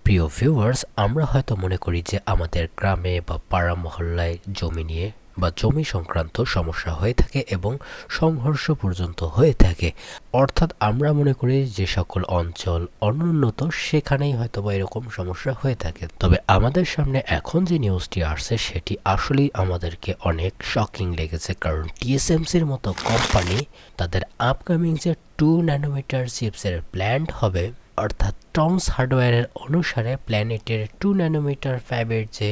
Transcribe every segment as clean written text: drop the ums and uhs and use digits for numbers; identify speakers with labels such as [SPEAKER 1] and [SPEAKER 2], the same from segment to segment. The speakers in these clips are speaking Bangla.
[SPEAKER 1] প্রিয় ভিউয়ার্স, আমরা হয়তো মনে করি যে আমাদের গ্রামে বা পাড়া মহল্লায় জমি নিয়ে বা জমি সংক্রান্ত সমস্যা হয়ে থাকে এবং সংঘর্ষ পর্যন্ত হয়ে থাকে। অর্থাৎ আমরা মনে করি যে সকল অঞ্চল অনুন্নত সেখানেই হয়তো বা এরকম সমস্যা হয়ে থাকে। তবে আমাদের সামনে এখন যে নিউজটি আসছে সেটি আসলেই আমাদেরকে অনেক শকিং লেগেছে, কারণ টিএসএমসির মতো কোম্পানি তাদের আপকামিং যে 2 ন্যানোমিটার চিপসের প্ল্যান্ট হবে, অর্থাৎ টমস হার্ডওয়্যারের অনুসারে প্ল্যানেটের 2 ন্যানোমিটার ফ্যাবের যে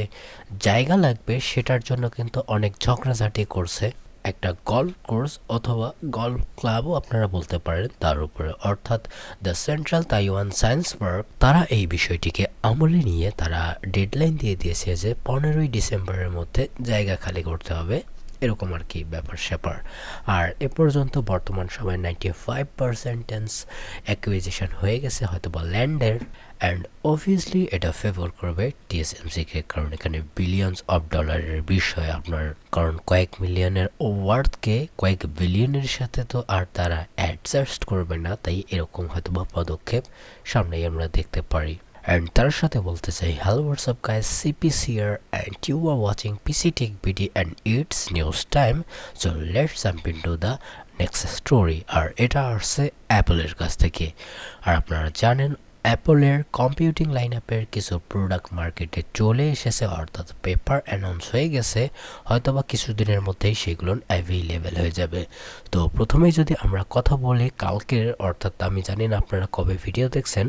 [SPEAKER 1] জায়গা লাগবে সেটার জন্য কিন্তু অনেক ঝগড়াঝাটি করছে একটা গল্ফ কোর্স অথবা গল্ফ ক্লাবও আপনারা বলতে পারেন তার উপরে, অর্থাৎ the central Taiwan science park. তারা এই বিষয়টিকে আমলে নিয়ে তারা ডেডলাইন দিয়ে দিয়েছে যে 15ই ডিসেম্বরের মধ্যে জায়গা খালি করতে হবে, এরকম আর কি ব্যাপার স্যাপার। আর এ পর্যন্ত বর্তমান সময়ে 95% অ্যাকুইজিশন হয়ে গেছে হয়তো বা ল্যান্ডের। অ্যান্ড অবভিয়াসলি এটা ফেভার করবে টিএসএমসিকে, কারণ এখানে বিলিয়নস অফ ডলারের বিষয় আপনার, কারণ কয়েক মিলিয়নের ওয়ার্থকে কয়েক বিলিয়নের সাথে তো আর তারা অ্যাডজাস্ট করবে না, তাই এরকম হয়তো বা পদক্ষেপ সামনেই আমরা দেখতে পারি। And তার সাথে বলতে চাই, hello what's up guys, CPC here and you are watching PC Tech BD and it's news time. So let's jump into the next story. আর এটা আসছে অ্যাপলের কাছ থেকে। আর আপনারা জানেন অ্যাপলের কম্পিউটিং লাইন আপের কিছু প্রোডাক্ট মার্কেটে চলে এসেছে, অর্থাৎ পেপার অ্যানাউন্স হয়ে গেছে, হয়তোবা কিছুদিনের মধ্যেই সেগুলো অ্যাভেলেবেল হয়ে যাবে। তো প্রথমেই যদি আমরা কথা বলি কালকের, অর্থাৎ আমি জানি না আপনারা কবে ভিডিও দেখছেন,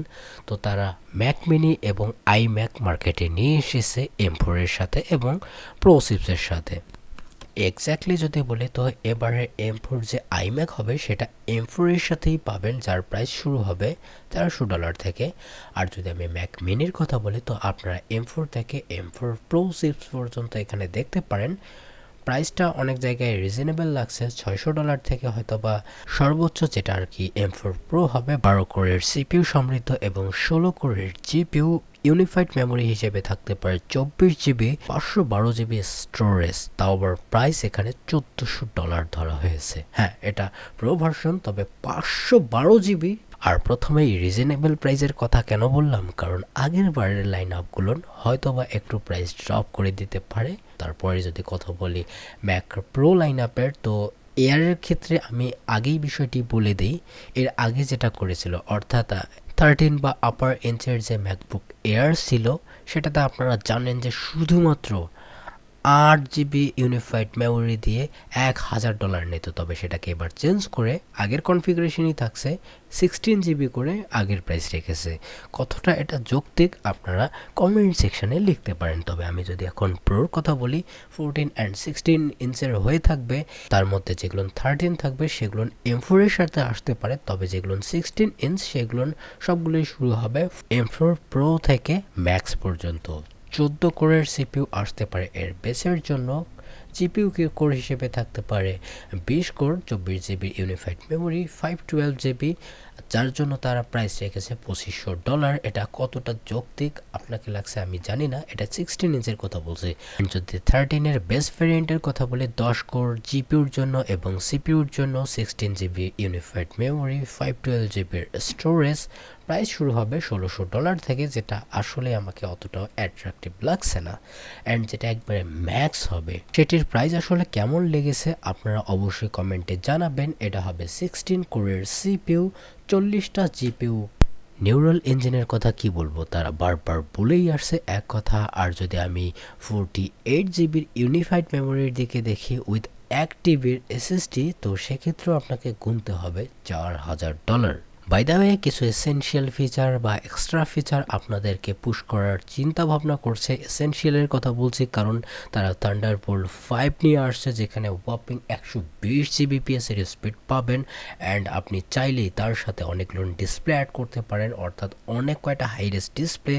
[SPEAKER 1] তো তারা ম্যাক মিনি এবং আইম্যাক মার্কেটে নিয়ে এসেছে M4 এর সাথে এবং প্রো চিপসের সাথে। এক্স্যাক্টলি যদি বলি তো এবারে M4 যে আইম্যাক হবে সেটা M4 এর সাথেই পাবেন, যার প্রাইস শুরু হবে $1300 থেকে। আর যদি আমি ম্যাক মিনির কথা বলি তো আপনারা M4 থেকে M4 প্রো চিপস পর্যন্ত এখানে দেখতে পারেন। প্রাইসটা অনেক জায়গায় রিজনেবল লাগছে, $600 থেকে হয়তো বা সর্বোচ্চ যেটা আর কি M4 প্রো হবে 12 কোরের সিপিইউ সমৃদ্ধ এবং 16 কোরের জিপিইউ, ইউনিফাইড মেমোরি হিসেবে থাকতে পারে 24 জিবি, 512 জিবি স্টোরেজ, তাও আবার প্রাইস এখানে $1400 ধরা হয়েছে। হ্যাঁ, এটা প্রো ভার্সন, তবে 512 জিবি। আর প্রথমেই রিজনেবল প্রাইসের কথা কেন বললাম, কারণ আগের বারের লাইন আপগুলোর হয়তো বা একটু প্রাইস ড্রপ করে দিতে পারে। তারপরে যদি কথা বলি ম্যাক প্রো লাইন আপের, তো এয়ারের ক্ষেত্রে আমি আগেই বিষয়টি বলে দিই, এর আগে যেটা করেছিল অর্থাৎ 13 বা আপার ইঞ্চের যে ম্যাকবুক এয়ার ছিল সেটাতে আপনারা জানেন যে শুধুমাত্র 8 জিবি ইউনিফাইড মেমোরি দিয়ে $1000 নিত, তবে সেটাকে এবার চেঞ্জ করে আগের কনফিগারেশনই থাকছে 16 জিবি করে আগের প্রাইস রেখেছে। কতটা এটা যৌক্তিক আপনারা কমেন্ট সেকশনে লিখতে পারেন। তবে আমি যদি এখন প্রোর কথা বলি, 14 অ্যান্ড 16 ইঞ্চের হয়ে থাকবে, তার মধ্যে যেগুলো 13 থাকবে সেগুলো M4 এর সাথে আসতে পারে, তবে যেগুলো 16 ইঞ্চ সেগুলো সবগুলোই শুরু হবে M4 প্রো থেকে ম্যাক্স পর্যন্ত। 14 কোরের সিপিইউ আসতে পারে এর বেসের জন্য, জিপিইউ কোর হিসেবে থাকতে পারে 20 core, 24 GB unified memory, 512 GB, যার জন্য তারা প্রাইস রেখেছে $2500। এটা কতটা যৌক্তিক আপনাকে লাগছে আমি জানি না, এটা 16 ইঞ্চের কথা বলছে। যদি 13 এর বেস ভ্যারিয়েন্টের কথা বলে 10 কোর জিপিইউর জন্য এবং সিপিইউর জন্য 16 জিবি ইউনিফাইড মেমোরি, 512 জিবির স্টোরেজ, প্রাইস শুরু হবে $1600 থেকে, যেটা আসলে আমাকে অতটাও অ্যাট্রাকটিভ লাগছে না। অ্যান্ড যেটা একবারে ম্যাক্স হবে সেটির প্রাইস আসলে কেমন লেগেছে আপনারা অবশ্যই কমেন্টে জানাবেন। এটা হবে 16 কোরের সিপিইউ, 40টা জিপিইউ। নিউরাল ইঞ্জিনের কথা কি বলবো, তারা বারবার বলেই আসছে এক কথা। আর যদি আমি 48 জিবির ইউনিফাইড মেমোরির দিকে দেখি উইথ 1 টিবির এসএসডি, তো সেক্ষেত্রেও আপনাকে গুনতে হবে $4000। বাই দ্য ওয়ে, কিছু এসেনশিয়াল ফিচার বা এক্সট্রা ফিচার আপনাদেরকে পুশ করার চিন্তা ভাবনা করছে। এসেনশিয়ালের কথা বলছি কারণ তারা থান্ডারবোল্ট 5 নিয়ে আসছে, যেখানে ওয়াপিং 120 Gbps এর স্পিড পাবেন। অ্যান্ড আপনি চাইলেই তার সাথে অনেকগুলো ডিসপ্লে অ্যাড করতে পারেন, অর্থাৎ অনেক কয়টা হাই রেস ডিসপ্লে,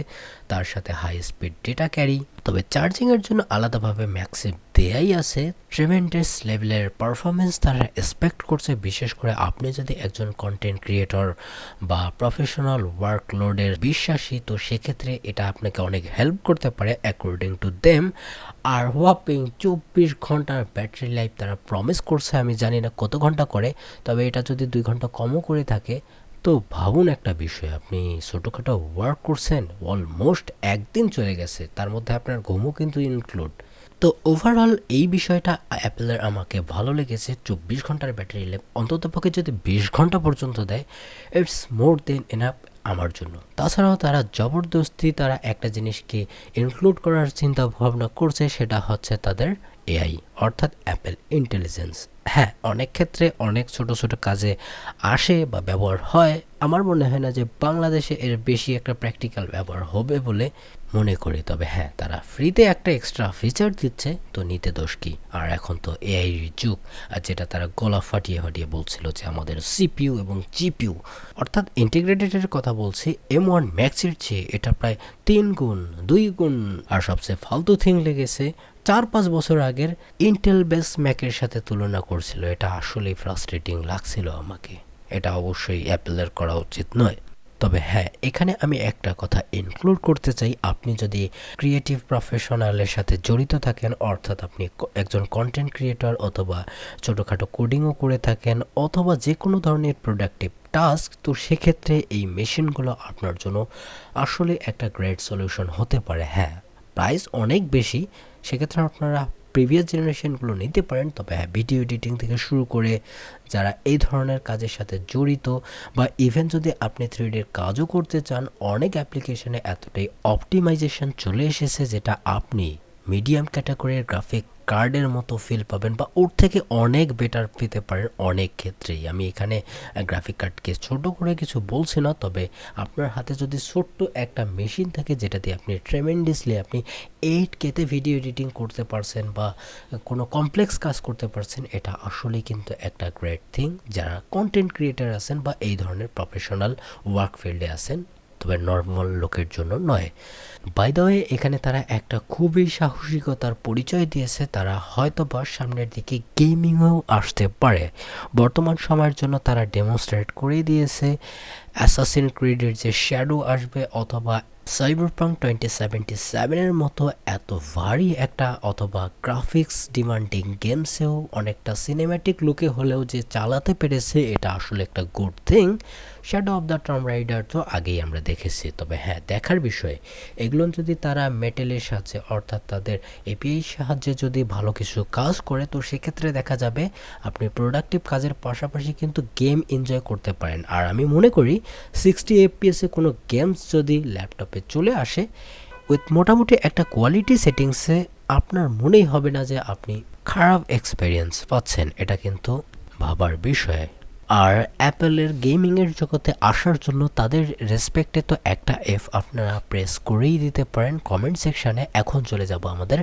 [SPEAKER 1] তার সাথে হাই স্পিড ডেটা ক্যারি। তবে চার্জিংয়ের জন্য আলাদাভাবে ম্যাক্সিভ দেয়াই আছে। ট্রেমেন্ডাস লেভেলের পারফরমেন্স তারা এক্সপেক্ট করছে, বিশেষ করে আপনি যদি একজন কন্টেন্ট ক্রিয়েটর বা প্রফেশনাল ওয়ার্কলোডের বিশ্বাসী, তো সেক্ষেত্রে এটা আপনাকে অনেক হেল্প করতে পারে অ্যাকর্ডিং টু দেম। আর ওয়াপিং 24 ঘন্টার ব্যাটারি লাইফ তারা প্রমিস করছে, আমি জানি না কত ঘন্টা করে, তবে এটা যদি 2 ঘন্টা কমও করে থাকে তো ভাবুন একটা বিষয়, আপনি ছোটোখাটো ওয়ার্ক করছেন, অলমোস্ট একদিন চলে গেছে, তার মধ্যে আপনার ঘুমও কিন্তু ইনক্লুড। তো ওভারঅল এই বিষয়টা অ্যাপেলের আমাকে ভালো লেগেছে। 24 ঘন্টার ব্যাটারি লাইফ, অন্ততপক্ষে যদি 20 ঘন্টা পর্যন্ত দেয়, ইটস মোর দেন এনাফ আমার জন্য। তাছাড়াও তারা জবরদস্তি তারা একটা জিনিসকে ইনক্লুড করার চিন্তা ভাবনা করছে, সেটা হচ্ছে তাদের এআই, অর্থাৎ অ্যাপেল ইন্টেলিজেন্স। হ্যাঁ, অনেক ক্ষেত্রে অনেক ছোট ছোট কাজে আসে বা ব্যবহার হয়। আমার মনে হয় না যে বাংলাদেশে এর বেশি একটা প্র্যাকটিক্যাল ব্যবহার হবে বলে মনে করি। তবে হ্যাঁ, তারা ফ্রিতে একটা এক্সট্রা ফিচার দিচ্ছে, তো নিতে দোষ কি? আর এখন তো এআই যুগ, আর যেটা তারা গলা ফাটিয়ে ফাটিয়ে বলছিল যে আমাদের সিপিইউ এবং জিপিইউ অর্থাৎ ইন্টিগ্রেটেডের কথা বলছি, M1 ম্যাক্সের চেয়ে এটা প্রায় 3 গুণ 2 গুণ। আর সবচেয়ে ফালতু থিং লেগেছে, 4-5 বছর আগের ইন্টেল বেস ম্যাকের সাথে তুলনা করছিল। এটা আসলেই ফ্রাস্ট্রেটিং লাগছিল আমাকে। এটা অবশ্যই অ্যাপেলের করা উচিত নয়। তবে হ্যাঁ, এখানে আমি একটা কথা ইনক্লুড করতে চাই, আপনি যদি ক্রিয়েটিভ প্রফেশনালের সাথে জড়িত থাকেন, অর্থাৎ আপনি একজন কন্টেন্ট ক্রিয়েটর অথবা ছোটোখাটো কোডিংও করে থাকেন, অথবা যে কোনো ধরনের প্রোডাক্টিভ টাস্ক, তো সেক্ষেত্রে এই মেশিনগুলো আপনার জন্য আসলে একটা গ্রেট সলিউশন হতে পারে। হ্যাঁ, প্রাইস অনেক বেশি, সেক্ষেত্রে আপনারা প্রিভিয়াস জেনারেশনগুলো নিতে পারেন। তবে হ্যাঁ, ভিডিও এডিটিং থেকে শুরু করে যারা এই ধরনের কাজের সাথে জড়িত, বা ইভেন যদি আপনি 3Dর কাজও করতে চান, অনেক অ্যাপ্লিকেশনে এতটাই অপটিমাইজেশন চলে এসেছে যেটা আপনি মিডিয়াম ক্যাটাগরির গ্রাফিক কার্ডের মতো ফিল পাবেন, বা ওর থেকে অনেক বেটার পেতে পারেন অনেক ক্ষেত্রেই। আমি এখানে গ্রাফিক কার্ডকে ছোট করে কিছু বলছি না, তবে আপনার হাতে যদি ছোট্ট একটা মেশিন থাকে যেটা দিয়ে আপনি ট্রেমেন্ডাসলি আপনি 8Kতে ভিডিও এডিটিং করতে পারছেন বা কোনো কমপ্লেক্স কাজ করতে পারছেন, এটা আসলেই কিন্তু একটা গ্রেট থিং যারা কন্টেন্ট ক্রিয়েটার আছেন বা এই ধরনের প্রফেশনাল ওয়ার্ক ফিল্ডে আছেন, তবে নর্মাল লোকের জন্য নয়। বাই দ্য ওয়ে, এখানে তারা একটা খুবই সাহসিকতার পরিচয় দিয়েছে। তারা হয়তো বা সামনের দিকে গেমিংয়েও আসতে পারে। বর্তমান সময়ের জন্য তারা ডেমনস্ট্রেট করে দিয়েছে অ্যাসাসিন ক্রিডের যে শ্যাডো আসবে, অথবা সাইবারপাঙ্ক 2077-এর মতো এত ভারী একটা অথবা গ্রাফিক্স ডিমান্ডিং গেমসেও অনেকটা সিনেম্যাটিক লুকে হলেও যে চালাতে পেরেছে, এটা আসলে একটা good thing. Shadow of the Tomb Raider তো আগেই আমরা দেখেছি। তবে হ্যাঁ, দেখার বিষয়, এগুলো যদি তারা মেটেলের সাহায্যে অর্থাৎ তাদের এপিআই সাহায্যে যদি ভালো কিছু কাজ করে, তো সেক্ষেত্রে দেখা যাবে আপনি প্রোডাক্টিভ কাজের পাশাপাশি কিন্তু গেম এনজয় করতে পারেন। আর আমি মনে করি 60 এফপিএসে কোনো গেমস যদি ল্যাপটপে চলে আসে উইথ মোটামুটি একটা কোয়ালিটি সেটিংসে, আপনার মনেই হবে না যে আপনি খারাপ এক্সপিরিয়েন্স পাচ্ছেন। এটা কিন্তু ভাবার বিষয়। আর অ্যাপেলের গেমিংয়ের জগতে আসার জন্য তাদের রেসপেক্টে তো একটা এফ আপনারা প্রেস করেই দিতে পারেন কমেন্ট সেকশানে। এখন চলে যাব আমাদের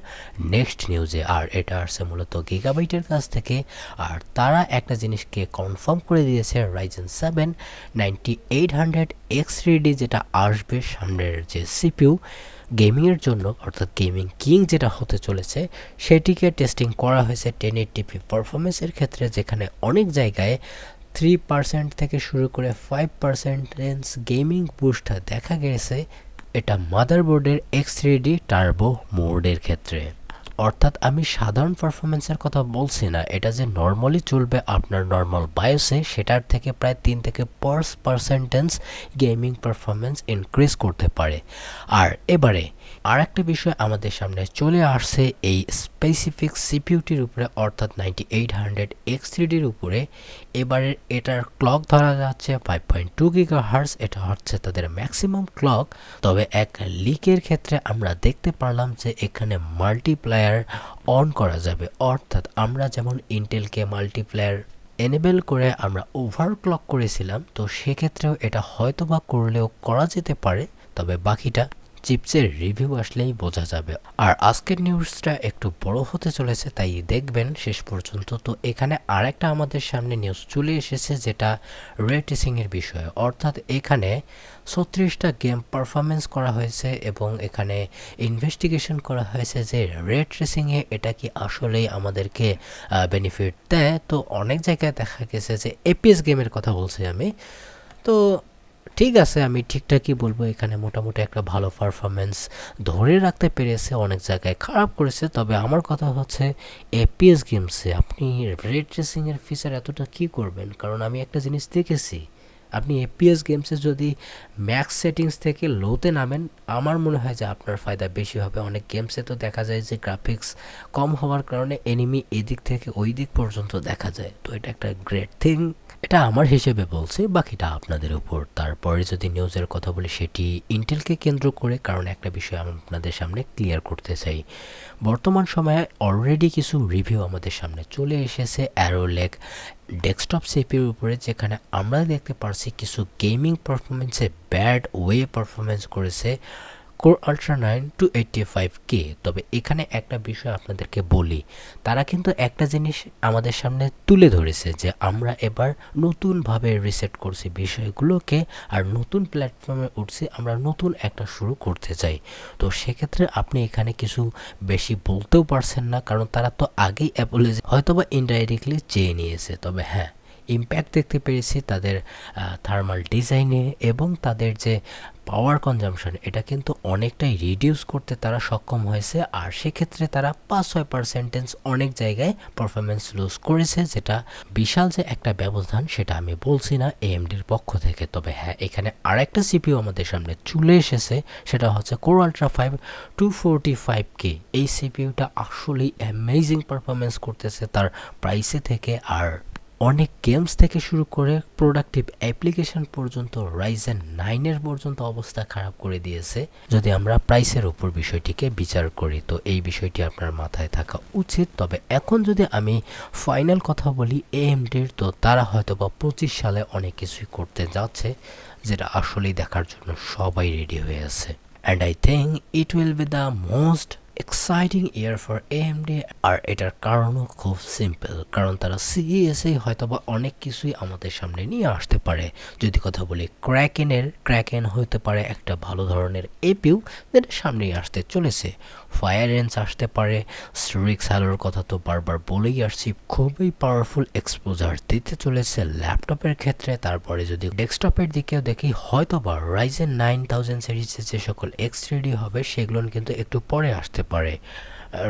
[SPEAKER 1] নেক্সট নিউজে, আর এটা আসছে মূলত গিগাবাইটের কাছ থেকে। আর তারা একটা জিনিসকে কনফার্ম করে দিয়েছে, রাইজেন 7 9800X3D যেটা আসবে সামনের যে সিপিইউ গেমিংয়ের জন্য, অর্থাৎ গেমিং কিং যেটা হতে চলেছে, সেটিকে টেস্টিং করা হয়েছে 1080p পারফরমেন্সের ক্ষেত্রে, যেখানে অনেক জায়গায় 3% থেকে শুরু করে 5% গেমিং বুস্ট দেখা গেছে। এটা মাদারবোর্ডের X3D টার্বো মোডের ক্ষেত্রে। অর্থাৎ আমি সাধারণ পারফরমেন্সের কথা বলছি না, এটা যে নর্মালি চলবে আপনার নর্মাল বায়োসে, সেটার থেকে প্রায় 3% গেমিং পারফরমেন্স ইনক্রিজ করতে পারে। আর এবারে আর একটা বিষয় আমাদের সামনে চলে আসছে এই স্পেসিফিক সিপিইউটির উপরে, অর্থাৎ 9800X3Dর উপরে। এবারে এটার ক্লক ধরা যাচ্ছে 5.2 GHz, এটা হচ্ছে তাদের ম্যাক্সিমাম ক্লক। তবে এক লিকের ক্ষেত্রে আমরা দেখতে পারলাম যে এখানে মাল্টিপ্লায়ার অন করা যাবে, অর্থাৎ আমরা যেমন ইন্টেলকে মাল্টিপ্লায়ার এনেবেল করে আমরা ওভারক্লক করেছিলাম, তো সেক্ষেত্রেও এটা হয়তো বা করলেও করা যেতে পারে। তবে বাকিটা চিপসের রিভিউ আসলেই বোঝা যাবে। আর আজকের নিউজটা একটু বড় হতে চলেছে, তাই দেখবেন শেষ পর্যন্ত। তো এখানে আরেকটা আমাদের সামনে নিউজ চলে এসেছে, যেটা রে ট্রেসিংয়ের বিষয়ে। অর্থাৎ এখানে 36টা গেম পারফরমেন্স করা হয়েছে এবং এখানে ইনভেস্টিগেশন করা হয়েছে যে রে ট্রেসিংয়ে এটা কি আসলেই আমাদেরকে বেনিফিট দেয়। তো অনেক জায়গায় দেখা গেছে যে এপিএস গেমের কথা বলছি আমি, তো ঠিক আছে, আমি ঠিকঠাকই বলবো, এখানে মোটামুটি একটা ভালো পারফরমেন্স ধরে রাখতে পেরেছে, অনেক জায়গায় খারাপ করেছে। তবে আমার কথা হচ্ছে এপিএস গেমসে আপনি রে ট্রেসিংয়ের ফিচার এতটা কী করবেন? কারণ আমি একটা জিনিস দেখেছি, আপনি এফপিএস গেমসে যদি ম্যাক্স সেটিংস থেকে লোতে নামেন, আমার মনে হয় যে আপনার ফায়দা বেশি হবে। অনেক গেমসে তো দেখা যায় যে গ্রাফিক্স কম হওয়ার কারণে এনিমি এদিক থেকে ওই দিক পর্যন্ত দেখা যায়, তো এটা একটা গ্রেট থিং। এটা আমার হিসেবে বলছি, বাকিটা আপনাদের উপর। তারপরে যদি নিউজের কথা বলি, সেটি ইন্টেলকে কেন্দ্র করে, কারণ একটা বিষয় আমি আপনাদের সামনে ক্লিয়ার করতে চাই। বর্তমান সময়ে অলরেডি কিছু রিভিউ আমাদের সামনে চলে এসেছে অ্যারোলেক ডেস্কটপ সিপির উপরে, যেখানে আমরা দেখতে পারছি কিছু গেমিং পারফরমেন্সে ব্যাড ওয়ে পারফরমেন্স করেছে কোর আল্ট্রা 9 285K। তবে এখানে একটা বিষয় আপনাদেরকে বলি, তারা কিন্তু একটা জিনিস আমাদের সামনে তুলে ধরেছে যে আমরা এবার নতুনভাবে রিসেট করছি বিষয়গুলোকে, আর নতুন প্ল্যাটফর্মে উঠছি, আমরা নতুন একটা শুরু করতে চাই। তো সেক্ষেত্রে আপনি এখানে কিছু বেশি বলতেও পারছেন না, কারণ তারা তো আগেই অ্যাপোলজি হয়তোবা ইনডাইরেক্টলি চেয়ে নিয়েছে। তবে হ্যাঁ, ইম্প্যাক্ট দেখতে পেরেছি তাদের থার্মাল ডিজাইনে, এবং তাদের যে পাওয়ার কনজাম্পশন, এটা কিন্তু অনেকটাই রিডিউস করতে তারা সক্ষম হয়েছে। আর সেক্ষেত্রে তারা 5-6% অনেক জায়গায় পারফরমেন্স লুজ করেছে, যেটা বিশাল যে একটা ব্যবধান সেটা আমি বলছি না এএমডির পক্ষ থেকে। তবে হ্যাঁ, এখানে আরেকটা সিপিইউ আমাদের সামনে চলে এসেছে, সেটা হচ্ছে কোর আল্ট্রা 5 245K। এই সিপিইউটা আসলেই অ্যামেজিং পারফরমেন্স করতেছে তার প্রাইসে থেকে, আর অনেক গেমস থেকে শুরু করে প্রোডাক্টিভ অ্যাপ্লিকেশন পর্যন্ত রাইজেন 9-এর পর্যন্ত অবস্থা খারাপ করে দিয়েছে, যদি আমরা প্রাইসের উপর বিষয়টিকে বিচার করি। তো এই বিষয়টি আপনার মাথায় থাকা উচিত। তবে এখন যদি আমি ফাইনাল কথা বলি এএমডির, তো তারা হয়তো বা 25 সালে অনেক কিছুই করতে যাচ্ছে, যেটা আসলেই দেখার জন্য সবাই রেডি হয়ে আছে। And I think it will be the most exciting year for AMD। আর এটার কারণও খুব সিম্পল, কারণ তারা CES-এ হয়তোবা অনেক কিছুই আমাদের সামনে নিয়ে আসতে পারে। যদি কথা বলি ক্র্যাকেন হতে পারে একটা ভালো ধরনের এপিউ, যেটা সামনেই আসতে চলেছে। ফায়ার রেঞ্জ আসতে পারে। স্ট্রিক্স হ্যালোর কথা তো বারবার বলেই আসছি, খুবই পাওয়ারফুল এক্সপোজার দিতে চলেছে ল্যাপটপের ক্ষেত্রে। তারপরে যদি ডেস্কটপের দিকেও দেখি, হয়তোবা রাইজেন 9000 সিরিজে যে সকল X3D হবে সেগুলো কিন্তু একটু পরে আসতে পারে।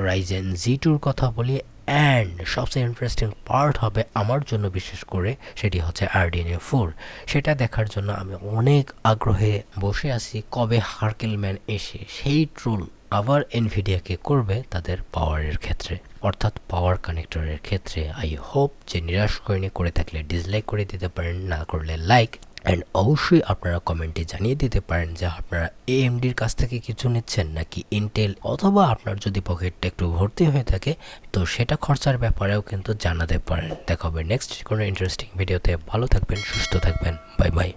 [SPEAKER 1] রাইজেন Z2-র কথা বলি, অ্যান্ড সবচেয়ে ইন্টারেস্টিং পার্ট হবে আমার জন্য বিশেষ করে, সেটি হচ্ছে RDNA 4। সেটা দেখার জন্য আমি অনেক আগ্রহে বসে আছি, কবে হার্কেলম্যান এসে সেই ট্রোল আবার এনভিডিয়াকে করবে তাদের পাওয়ারের ক্ষেত্রে, অর্থাৎ পাওয়ার কানেক্টরের ক্ষেত্রে। আই হোপ যে নিরাশ করে থাকলে ডিসলাইক করে দিতে পারেন, না করলে লাইক। অ্যান্ড অবশ্যই আপনারা কমেন্টে জানিয়ে দিতে পারেন যে আপনারা AMDর কাছ থেকে কিছু নিচ্ছেন নাকি ইন্টেল, অথবা আপনার যদি পকেটটা একটু ভর্তি হয়ে থাকে তো সেটা খরচার ব্যাপারেও কিন্তু জানাতে পারেন। দেখা হবে নেক্সট কোনো ইন্টারেস্টিং ভিডিওতে। ভালো থাকবেন, সুস্থ থাকবেন, বাই বাই।